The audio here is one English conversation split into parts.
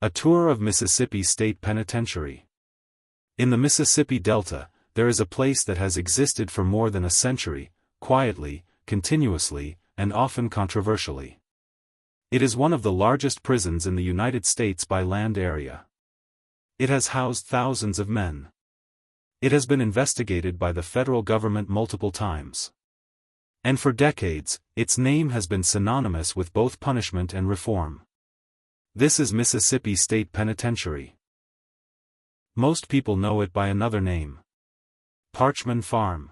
A tour of Mississippi State Penitentiary. In the Mississippi Delta, there is a place that has existed for more than a century, quietly, continuously, and often controversially. It is one of the largest prisons in the United States by land area. It has housed thousands of men. It has been investigated by the federal government multiple times. And for decades, its name has been synonymous with both punishment and reform. This is Mississippi State Penitentiary. Most people know it by another name. Parchman Farm.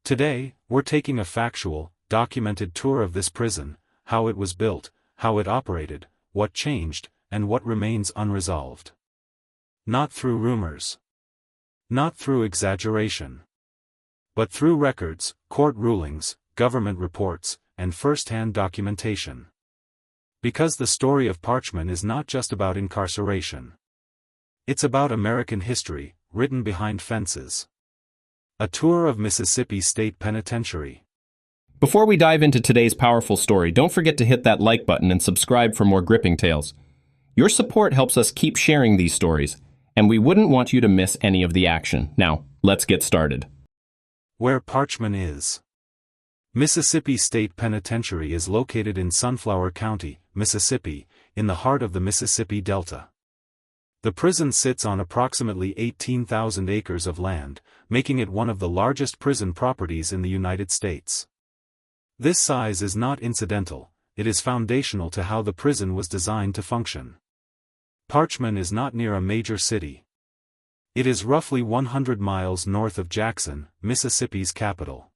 Today, we're taking a factual, documented tour of this prison, how it was built, how it operated, what changed, and what remains unresolved. Not through rumors. Not through exaggeration. But through records, court rulings, government reports, and first-hand documentation. Because the story of Parchman is not just about incarceration. It's about American history, written behind fences. A tour of Mississippi State Penitentiary. Before we dive into today's powerful story, don't forget to hit that like button and subscribe for more gripping tales. Your support helps us keep sharing these stories, and we wouldn't want you to miss any of the action. Now, let's get started. Where Parchman is. Mississippi State Penitentiary is located in Sunflower County, Mississippi, in the heart of the Mississippi Delta. The prison sits on approximately 18,000 acres of land, making it one of the largest prison properties in the United States. This size is not incidental, it is foundational to how the prison was designed to function. Parchman is not near a major city. It is roughly 100 miles north of Jackson, Mississippi's capital.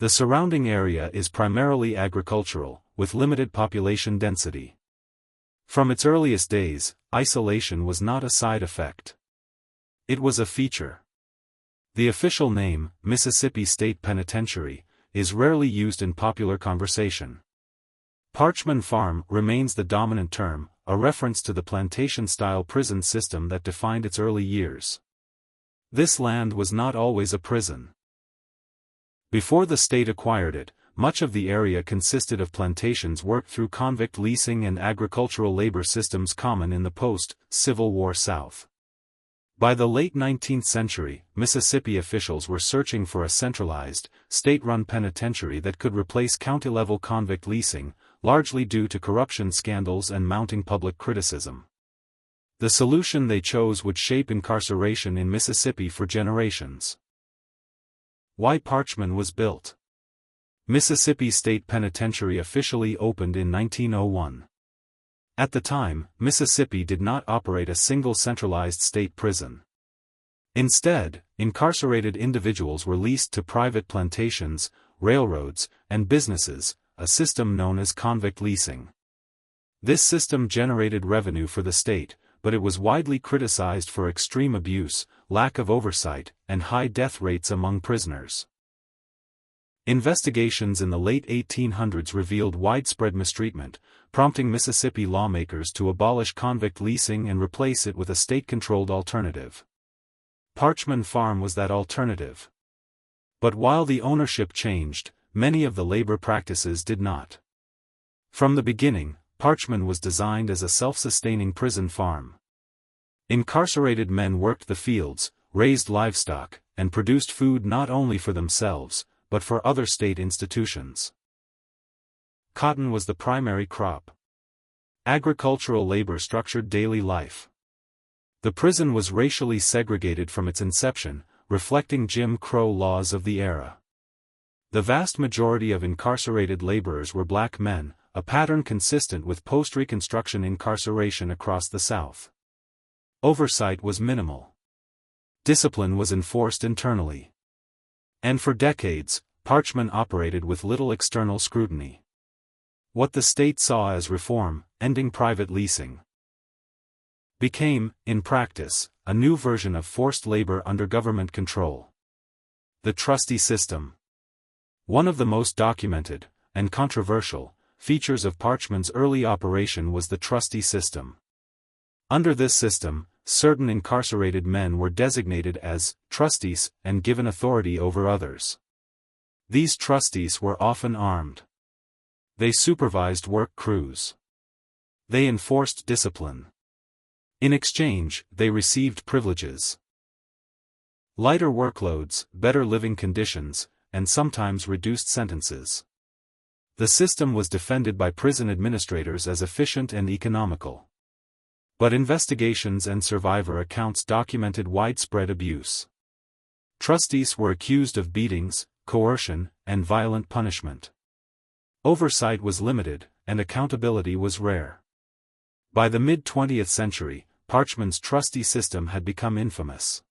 The surrounding area is primarily agricultural, with limited population density. From its earliest days, isolation was not a side effect. It was a feature. The official name, Mississippi State Penitentiary, is rarely used in popular conversation. Parchman Farm remains the dominant term, a reference to the plantation-style prison system that defined its early years. This land was not always a prison. Before the state acquired it, much of the area consisted of plantations worked through convict leasing and agricultural labor systems common in the post-Civil War South. By the late 19th century, Mississippi officials were searching for a centralized, state-run penitentiary that could replace county-level convict leasing, largely due to corruption scandals and mounting public criticism. The solution they chose would shape incarceration in Mississippi for generations. Why Parchman was built. Mississippi State Penitentiary officially opened in 1901. At the time, Mississippi did not operate a single centralized state prison. Instead, incarcerated individuals were leased to private plantations, railroads, and businesses, a system known as convict leasing. This system generated revenue for the state, but it was widely criticized for extreme abuse, lack of oversight, and high death rates among prisoners. Investigations in the late 1800s revealed widespread mistreatment, prompting Mississippi lawmakers to abolish convict leasing and replace it with a state-controlled alternative. Parchman Farm was that alternative. But while the ownership changed, many of the labor practices did not. From the beginning, Parchman was designed as a self-sustaining prison farm. Incarcerated men worked the fields, raised livestock, and produced food not only for themselves, but for other state institutions. Cotton was the primary crop. Agricultural labor structured daily life. The prison was racially segregated from its inception, reflecting Jim Crow laws of the era. The vast majority of incarcerated laborers were black men, a pattern consistent with post-Reconstruction incarceration across the South. Oversight was minimal. Discipline was enforced internally. And for decades, Parchman operated with little external scrutiny. What the state saw as reform, ending private leasing, became, in practice, a new version of forced labor under government control. The Trusty system. One of the most documented, and controversial, features of Parchman's early operation was the Trusty system. Under this system, certain incarcerated men were designated as trustees and given authority over others. These trustees were often armed. They supervised work crews. They enforced discipline. In exchange, they received privileges. Lighter workloads, better living conditions, and sometimes reduced sentences. The system was defended by prison administrators as efficient and economical. But investigations and survivor accounts documented widespread abuse. Trustees were accused of beatings, coercion, and violent punishment. Oversight was limited, and accountability was rare. By the mid-20th century, Parchman's trustee system had become infamous.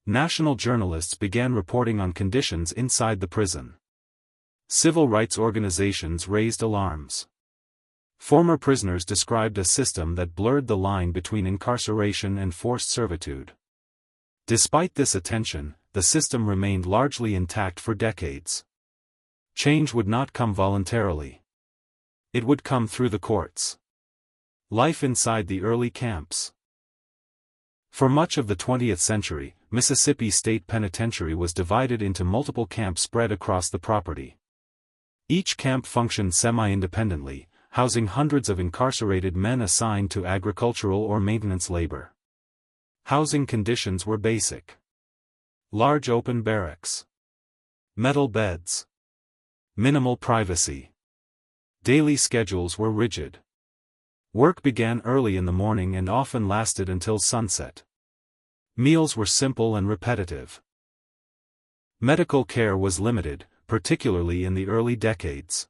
National journalists began reporting on conditions inside the prison. Civil rights organizations raised alarms. Former prisoners described a system that blurred the line between incarceration and forced servitude. Despite this attention, the system remained largely intact for decades. Change would not come voluntarily. It would come through the courts. Life inside the early camps. For much of the 20th century, Mississippi State Penitentiary was divided into multiple camps spread across the property. Each camp functioned semi-independently, housing hundreds of incarcerated men assigned to agricultural or maintenance labor. Housing conditions were basic. Large open barracks. Metal beds. Minimal privacy. Daily schedules were rigid. Work began early in the morning and often lasted until sunset. Meals were simple and repetitive. Medical care was limited, particularly in the early decades.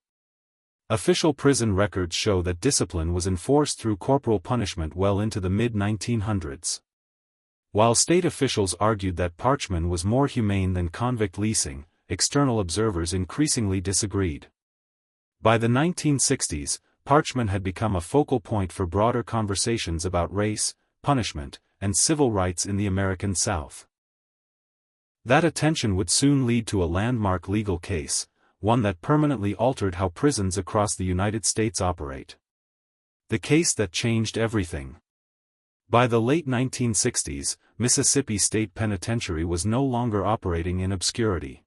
Official prison records show that discipline was enforced through corporal punishment well into the mid-1900s. While state officials argued that Parchman was more humane than convict leasing, external observers increasingly disagreed. By the 1960s, Parchman had become a focal point for broader conversations about race, punishment, and civil rights in the American South. That attention would soon lead to a landmark legal case, one that permanently altered how prisons across the United States operate. The case that changed everything. By the late 1960s, Mississippi State Penitentiary was no longer operating in obscurity.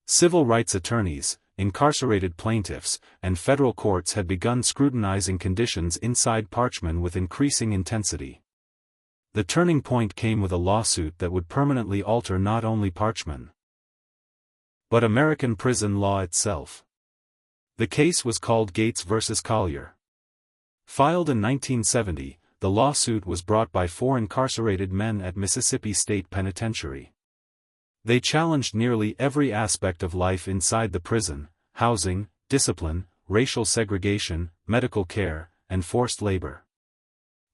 Civil rights attorneys, incarcerated plaintiffs, and federal courts had begun scrutinizing conditions inside Parchman with increasing intensity. The turning point came with a lawsuit that would permanently alter not only Parchman, but American prison law itself. The case was called Gates v. Collier. Filed in 1970, the lawsuit was brought by 4 incarcerated men at Mississippi State Penitentiary. They challenged nearly every aspect of life inside the prison: housing, discipline, racial segregation, medical care, and forced labor.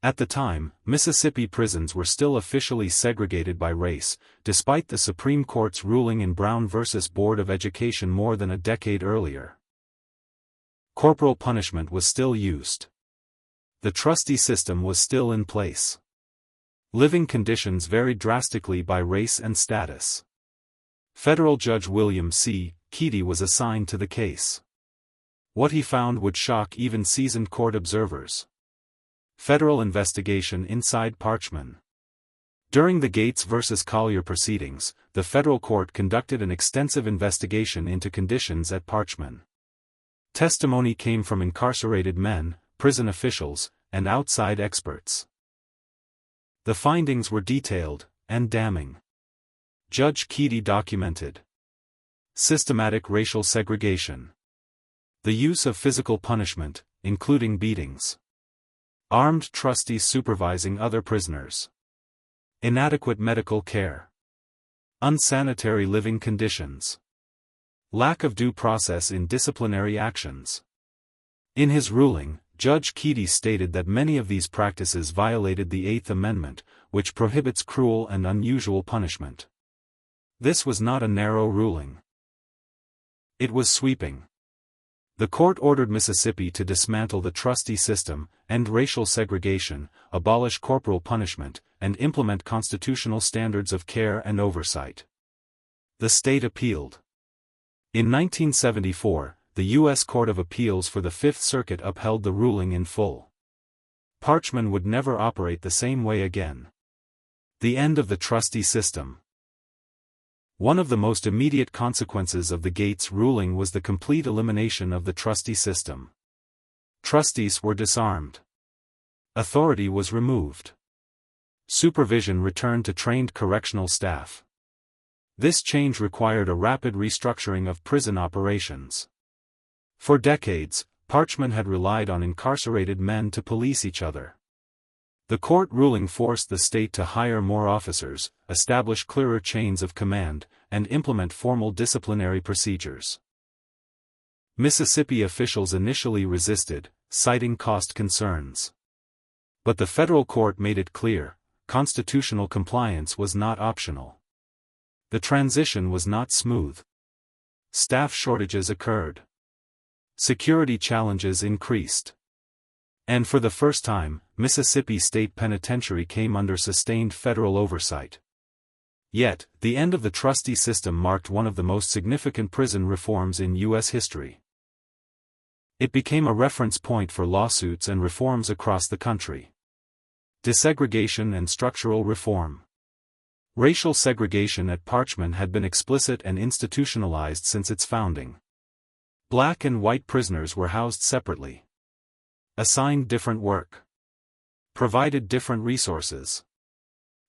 At the time, Mississippi prisons were still officially segregated by race, despite the Supreme Court's ruling in Brown v. Board of Education more than a decade earlier. Corporal punishment was still used. The trustee system was still in place. Living conditions varied drastically by race and status. Federal Judge William C. Keedy was assigned to the case. What he found would shock even seasoned court observers. Federal investigation inside Parchman. During the Gates v. Collier proceedings, the federal court conducted an extensive investigation into conditions at Parchman. Testimony came from incarcerated men, prison officials, and outside experts. The findings were detailed and damning. Judge Keedy documented systematic racial segregation, the use of physical punishment, including beatings, armed trustees supervising other prisoners, inadequate medical care, unsanitary living conditions, lack of due process in disciplinary actions. In his ruling, Judge Keedy stated that many of these practices violated the Eighth Amendment, which prohibits cruel and unusual punishment. This was not a narrow ruling. It was sweeping. The court ordered Mississippi to dismantle the trustee system, end racial segregation, abolish corporal punishment, and implement constitutional standards of care and oversight. The state appealed. In 1974, the U.S. Court of Appeals for the Fifth Circuit upheld the ruling in full. Parchman would never operate the same way again. The end of the trustee system. One of the most immediate consequences of the Gates ruling was the complete elimination of the trustee system. Trustees were disarmed. Authority was removed. Supervision returned to trained correctional staff. This change required a rapid restructuring of prison operations. For decades, Parchman had relied on incarcerated men to police each other. The court ruling forced the state to hire more officers, establish clearer chains of command, and implement formal disciplinary procedures. Mississippi officials initially resisted, citing cost concerns. But the federal court made it clear, constitutional compliance was not optional. The transition was not smooth. Staff shortages occurred. Security challenges increased. And for the first time, Mississippi State Penitentiary came under sustained federal oversight. Yet, the end of the trustee system marked one of the most significant prison reforms in U.S. history. It became a reference point for lawsuits and reforms across the country. Desegregation and structural reform. Racial segregation at Parchman had been explicit and institutionalized since its founding. Black and white prisoners were housed separately. Assigned different work. Provided different resources.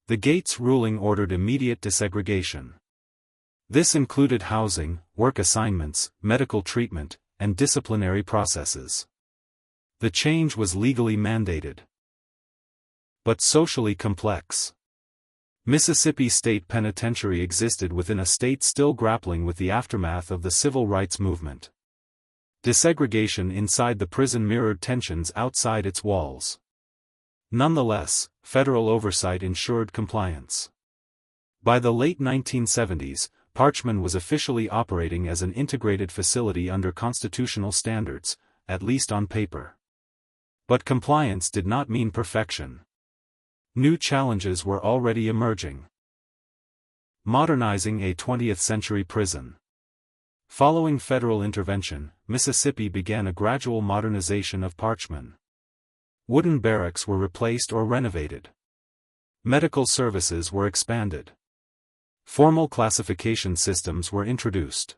The Gates ruling ordered immediate desegregation. This included housing, work assignments, medical treatment, and disciplinary processes. The change was legally mandated, but socially complex. Mississippi State Penitentiary existed within a state still grappling with the aftermath of the civil rights movement. Desegregation inside the prison mirrored tensions outside its walls. Nonetheless, federal oversight ensured compliance. By the late 1970s, Parchman was officially operating as an integrated facility under constitutional standards, at least on paper. But compliance did not mean perfection. New challenges were already emerging. Modernizing a 20th-century prison. Following federal intervention, Mississippi began a gradual modernization of Parchman. Wooden barracks were replaced or renovated. Medical services were expanded. Formal classification systems were introduced.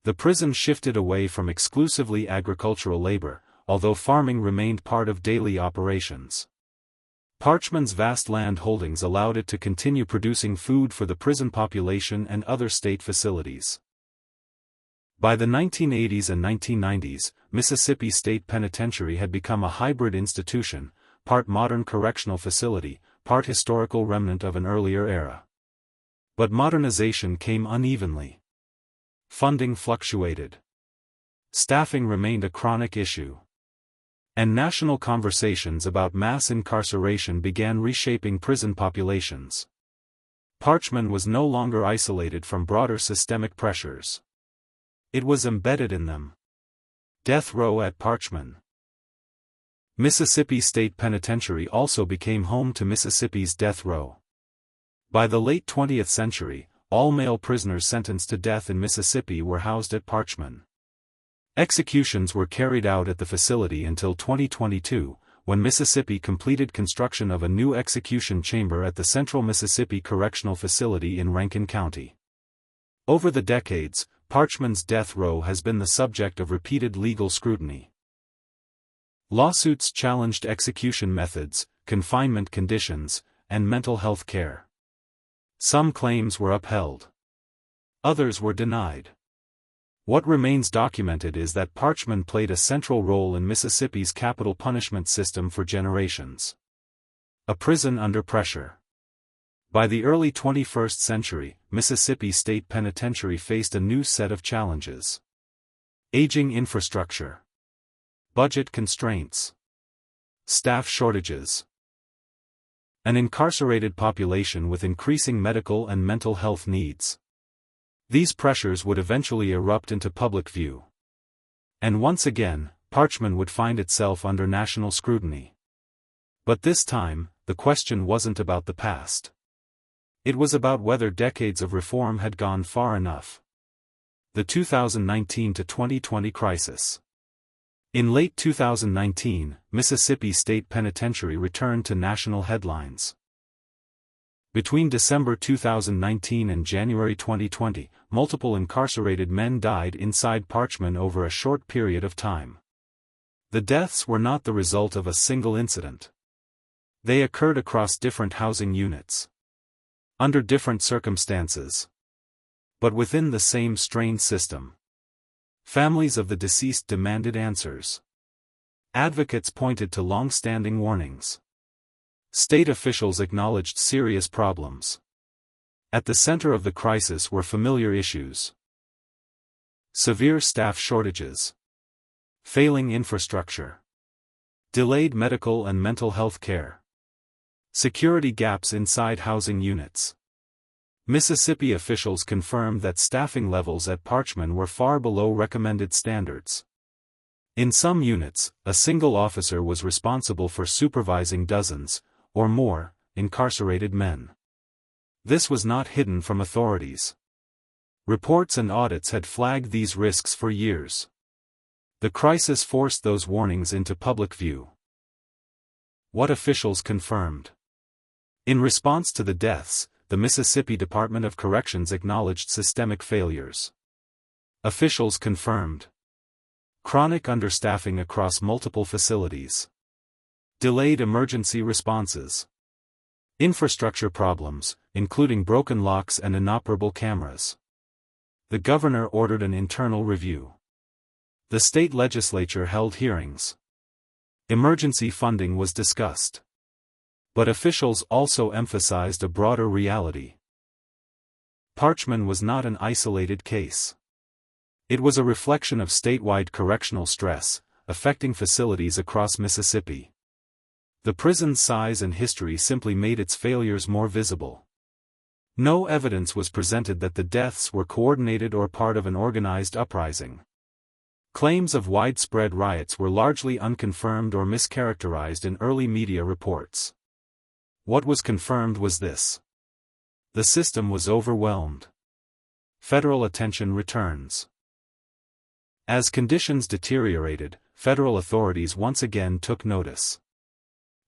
The prison shifted away from exclusively agricultural labor, although farming remained part of daily operations. Parchman's vast land holdings allowed it to continue producing food for the prison population and other state facilities. By the 1980s and 1990s, Mississippi State Penitentiary had become a hybrid institution, part modern correctional facility, part historical remnant of an earlier era. But modernization came unevenly. Funding fluctuated. Staffing remained a chronic issue. And national conversations about mass incarceration began reshaping prison populations. Parchman was no longer isolated from broader systemic pressures. It was embedded in them. Death row at Parchman. Mississippi State Penitentiary also became home to Mississippi's death row. By the late 20th century, all male prisoners sentenced to death in Mississippi were housed at Parchman. Executions were carried out at the facility until 2022, when Mississippi completed construction of a new execution chamber at the Central Mississippi Correctional Facility in Rankin County. Over the decades, Parchman's death row has been the subject of repeated legal scrutiny. Lawsuits challenged execution methods, confinement conditions, and mental health care. Some claims were upheld. Others were denied. What remains documented is that Parchman played a central role in Mississippi's capital punishment system for generations. A prison under pressure. By the early 21st century, Mississippi State Penitentiary faced a new set of challenges. Aging infrastructure. Budget constraints. Staff shortages. An incarcerated population with increasing medical and mental health needs. These pressures would eventually erupt into public view. And once again, Parchman would find itself under national scrutiny. But this time, the question wasn't about the past. It was about whether decades of reform had gone far enough. The 2019 to 2020 crisis. In late 2019, Mississippi State Penitentiary returned to national headlines. Between December 2019 and January 2020, multiple incarcerated men died inside Parchman over a short period of time. The deaths were not the result of a single incident. They occurred across different housing units, under different circumstances, but within the same strained system. Families of the deceased demanded answers. Advocates pointed to long-standing warnings. State officials acknowledged serious problems. At the center of the crisis were familiar issues: severe staff shortages, failing infrastructure, delayed medical and mental health care, security gaps inside housing units. Mississippi officials confirmed that staffing levels at Parchman were far below recommended standards. In some units, a single officer was responsible for supervising dozens, or more, incarcerated men. This was not hidden from authorities. Reports and audits had flagged these risks for years. The crisis forced those warnings into public view. What officials confirmed? In response to the deaths, the Mississippi Department of Corrections acknowledged systemic failures. Officials confirmed chronic understaffing across multiple facilities, delayed emergency responses, infrastructure problems, including broken locks and inoperable cameras. The governor ordered an internal review. The state legislature held hearings. Emergency funding was discussed. But officials also emphasized a broader reality. Parchman was not an isolated case. It was a reflection of statewide correctional stress, affecting facilities across Mississippi. The prison's size and history simply made its failures more visible. No evidence was presented that the deaths were coordinated or part of an organized uprising. Claims of widespread riots were largely unconfirmed or mischaracterized in early media reports. What was confirmed was this: the system was overwhelmed. Federal attention returns. As conditions deteriorated, federal authorities once again took notice.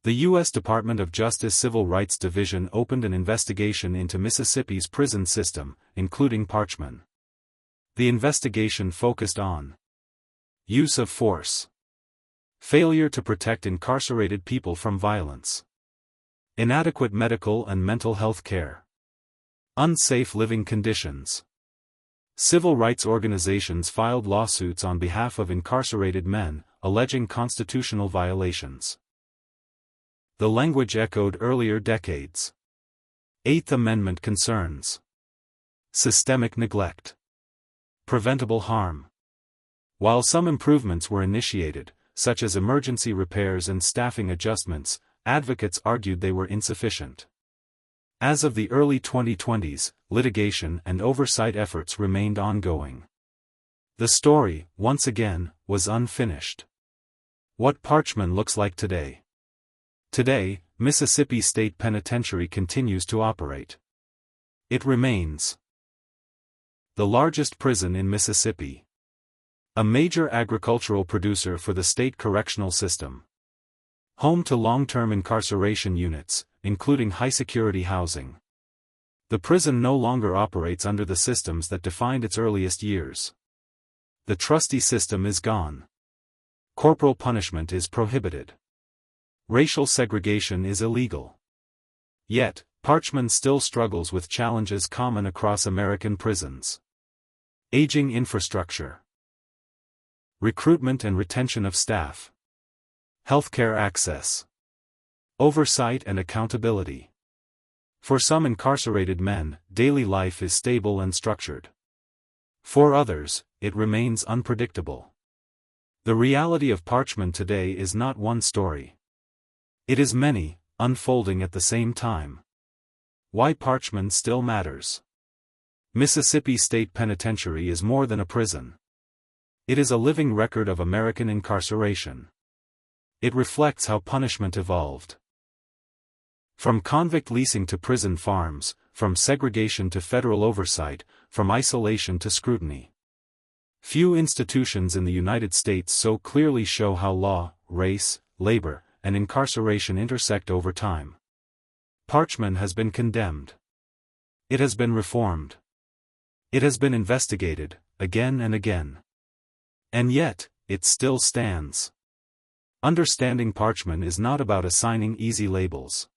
The U.S. Department of Justice Civil Rights Division opened an investigation into Mississippi's prison system, including Parchman. The investigation focused on use of force, failure to protect incarcerated people from violence, inadequate medical and mental health care, unsafe living conditions. Civil rights organizations filed lawsuits on behalf of incarcerated men, alleging constitutional violations. The language echoed earlier decades. Eighth Amendment concerns, systemic neglect, preventable harm. While some improvements were initiated, such as emergency repairs and staffing adjustments, advocates argued they were insufficient. As of the early 2020s, litigation and oversight efforts remained ongoing. The story, once again, was unfinished. What Parchman looks like today. Today, Mississippi State Penitentiary continues to operate. It remains the largest prison in Mississippi, a major agricultural producer for the state correctional system, home to long-term incarceration units, including high-security housing. The prison no longer operates under the systems that defined its earliest years. The Trusty system is gone. Corporal punishment is prohibited. Racial segregation is illegal. Yet, Parchman still struggles with challenges common across American prisons. Aging infrastructure, recruitment and retention of staff, healthcare access, oversight and accountability. For some incarcerated men, daily life is stable and structured. For others, it remains unpredictable. The reality of Parchman today is not one story. It is many, unfolding at the same time. Why Parchman still matters. Mississippi State Penitentiary is more than a prison. It is a living record of American incarceration. It reflects how punishment evolved. From convict leasing to prison farms, from segregation to federal oversight, from isolation to scrutiny. Few institutions in the United States so clearly show how law, race, labor, and incarceration intersect over time. Parchman has been condemned. It has been reformed. It has been investigated, again and again. And yet, it still stands. Understanding Parchman is not about assigning easy labels.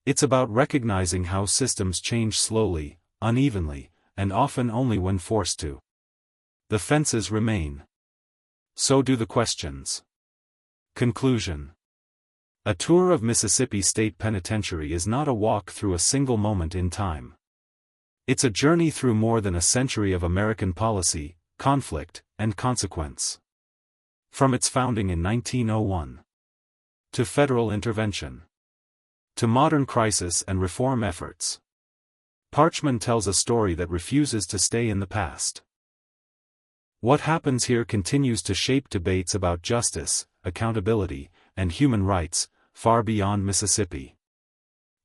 It's about recognizing how systems change slowly, unevenly, and often only when forced to. The fences remain. So do the questions. Conclusion. A tour of Mississippi State Penitentiary is not a walk through a single moment in time. It's a journey through more than a century of American policy, conflict, and consequence. From its founding in 1901 to federal intervention to modern crisis and reform efforts, Parchman tells a story that refuses to stay in the past. What happens here continues to shape debates about justice, accountability, and human rights, far beyond Mississippi.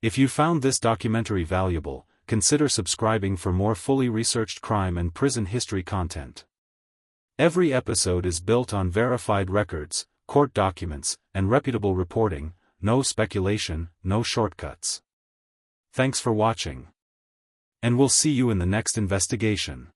If you found this documentary valuable, consider subscribing for more fully researched crime and prison history content. Every episode is built on verified records, court documents, and reputable reporting, no speculation, no shortcuts. Thanks for watching. And we'll see you in the next investigation.